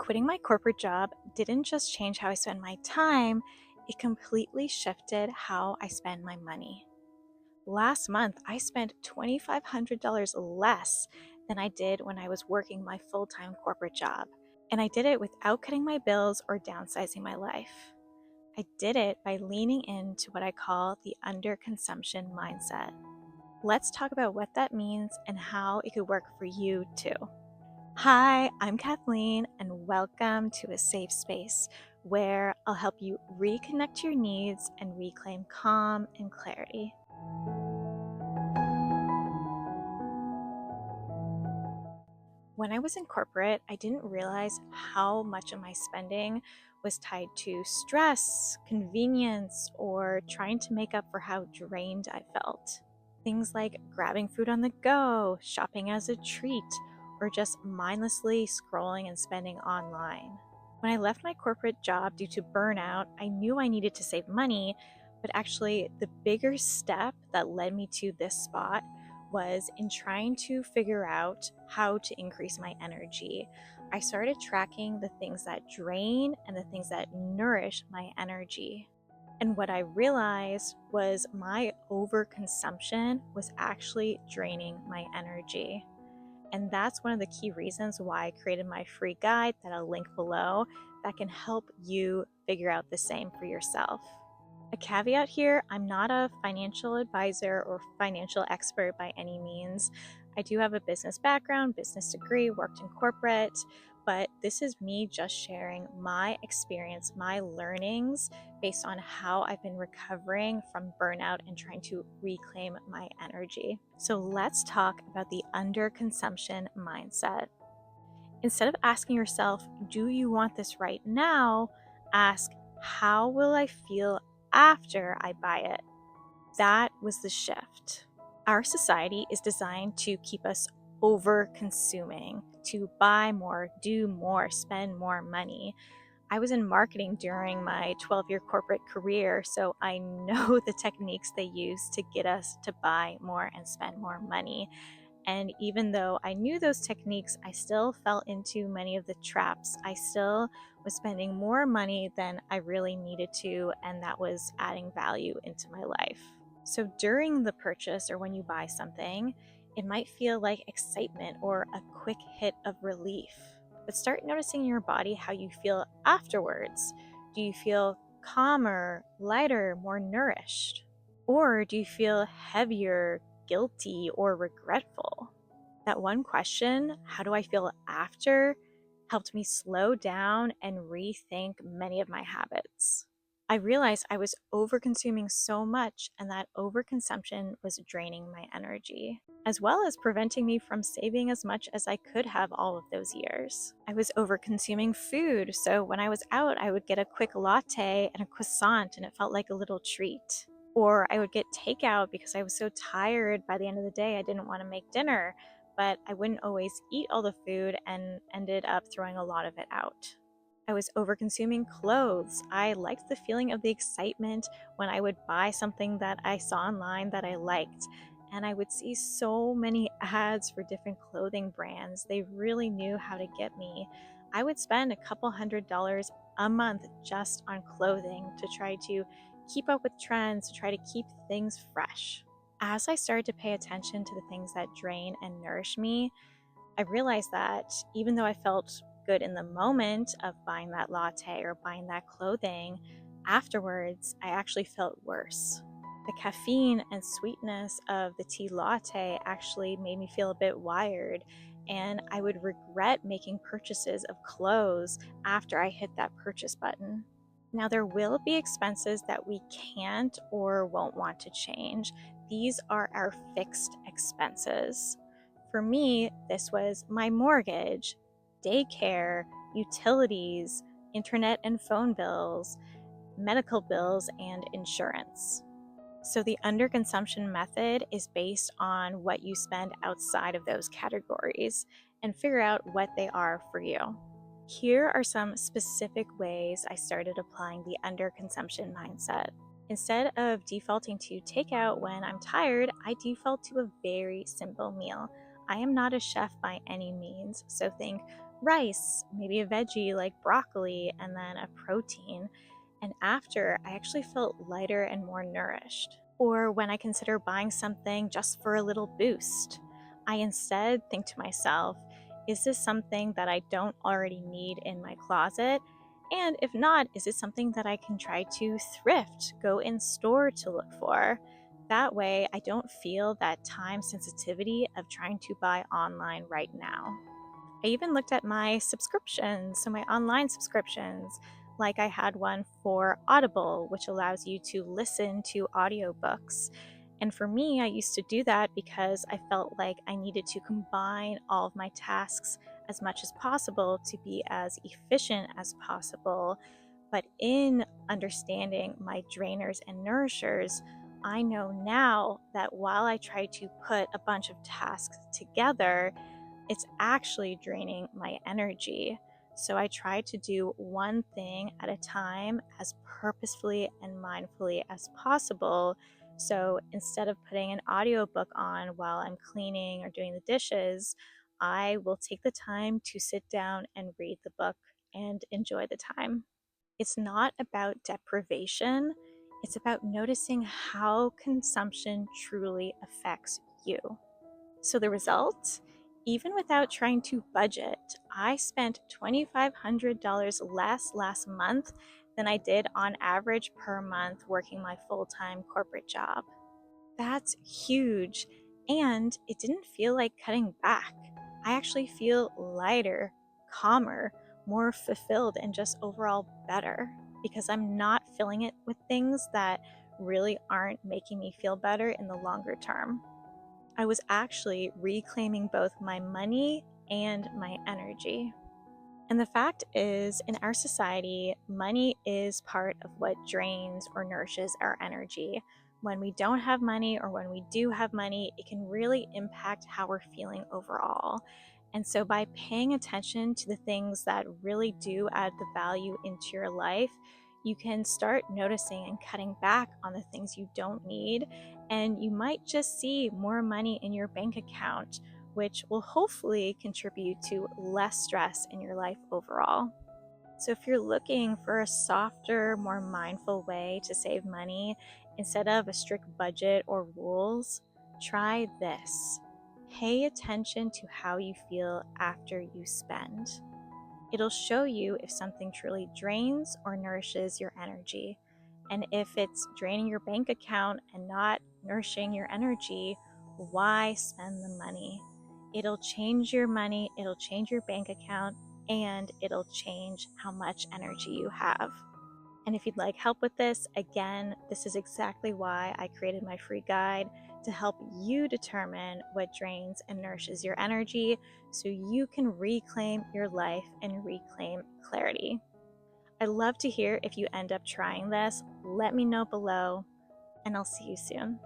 Quitting my corporate job didn't just change how I spend my time, it completely shifted how I spend my money. Last month, I spent $2,500 less than I did when I was working my full-time corporate job. And I did it without cutting my bills or downsizing my life. I did it by leaning into what I call the underconsumption mindset. Let's talk about what that means and how it could work for you too. Hi, I'm Kathleen, and welcome to a safe space where I'll help you reconnect to your needs and reclaim calm and clarity. When I was in corporate, I didn't realize how much of my spending was tied to stress, convenience, or trying to make up for how drained I felt. Things like grabbing food on the go, shopping as a treat, or just mindlessly scrolling and spending online. When I left my corporate job due to burnout, I knew I needed to save money, but actually, the bigger step that led me to this spot was in trying to figure out how to increase my energy. I started tracking the things that drain and the things that nourish my energy. And what I realized was my overconsumption was actually draining my energy. And that's one of the key reasons why I created my free guide that I'll link below that can help you figure out the same for yourself. A caveat here, I'm not a financial advisor or financial expert by any means. I do have a business background, business degree, worked in corporate, but this is me just sharing my experience, my learnings based on how I've been recovering from burnout and trying to reclaim my energy. So let's talk about the underconsumption mindset. Instead of asking yourself, do you want this right now? Ask, how will I feel after I buy it? That was the shift. Our society is designed to keep us over consuming, to buy more, do more, spend more money. I was in marketing during my 12-year corporate career, so I know the techniques they use to get us to buy more and spend more money. And even though I knew those techniques, I still fell into many of the traps. I still was spending more money than I really needed to, and that was adding value into my life. So during the purchase or when you buy something, it might feel like excitement or a quick hit of relief. But start noticing in your body how you feel afterwards. Do you feel calmer, lighter, more nourished? Or do you feel heavier, guilty, or regretful? That one question, how do I feel after, helped me slow down and rethink many of my habits. I realized I was overconsuming so much, and that overconsumption was draining my energy, as well as preventing me from saving as much as I could have all of those years. I was overconsuming food, so when I was out, I would get a quick latte and a croissant, and it felt like a little treat. Or I would get takeout because I was so tired by the end of the day I didn't want to make dinner, but I wouldn't always eat all the food and ended up throwing a lot of it out. I was overconsuming clothes. I liked the feeling of the excitement when I would buy something that I saw online that I liked. And I would see so many ads for different clothing brands. They really knew how to get me. I would spend a couple $100s a month just on clothing to try to keep up with trends, to try to keep things fresh. As I started to pay attention to the things that drain and nourish me, I realized that even though I felt good in the moment of buying that latte or buying that clothing, afterwards I actually felt worse. The caffeine and sweetness of the tea latte actually made me feel a bit wired, and I would regret making purchases of clothes after I hit that purchase button. Now, there will be expenses that we can't or won't want to change. These are our fixed expenses. For me, this was my mortgage, daycare, utilities, internet and phone bills, medical bills, and insurance. So the underconsumption method is based on what you spend outside of those categories and figure out what they are for you. Here are some specific ways I started applying the underconsumption mindset. Instead of defaulting to takeout when I'm tired, I default to a very simple meal. I am not a chef by any means, so think rice, maybe a veggie like broccoli, and then a protein. And after, I actually felt lighter and more nourished. Or when I consider buying something just for a little boost, I instead think to myself, is this something that I don't already need in my closet? And if not, is it something that I can try to thrift, go in store to look for? That way, I don't feel that time sensitivity of trying to buy online right now. I even looked at my subscriptions, so my online subscriptions. Like I had one for Audible, which allows you to listen to audiobooks. And for me, I used to do that because I felt like I needed to combine all of my tasks as much as possible to be as efficient as possible. But in understanding my drainers and nourishers, I know now that while I try to put a bunch of tasks together, it's actually draining my energy. So I try to do one thing at a time as purposefully and mindfully as possible. So instead of putting an audiobook on while I'm cleaning or doing the dishes, I will take the time to sit down and read the book and enjoy the time. It's not about deprivation, it's about noticing how consumption truly affects you. So the result? Even without trying to budget, I spent $2,500 less last month than I did on average per month working my full-time corporate job. That's huge. And it didn't feel like cutting back. I actually feel lighter, calmer, more fulfilled, and just overall better because I'm not filling it with things that really aren't making me feel better in the longer term. I was actually reclaiming both my money and my energy. And the fact is, in our society, money is part of what drains or nourishes our energy. When we don't have money or when we do have money, it can really impact how we're feeling overall. And so, by paying attention to the things that really do add the value into your life, you can start noticing and cutting back on the things you don't need. And you might just see more money in your bank account, which will hopefully contribute to less stress in your life overall. So, if you're looking for a softer, more mindful way to save money instead of a strict budget or rules, try this. Pay attention to how you feel after you spend. It'll show you if something truly drains or nourishes your energy. And if it's draining your bank account and not nourishing your energy, why spend the money? It'll change your money, it'll change your bank account, and it'll change how much energy you have. And if you'd like help with this, again, this is exactly why I created my free guide to help you determine what drains and nourishes your energy so you can reclaim your life and reclaim clarity. I'd love to hear if you end up trying this. Let me know below, and I'll see you soon.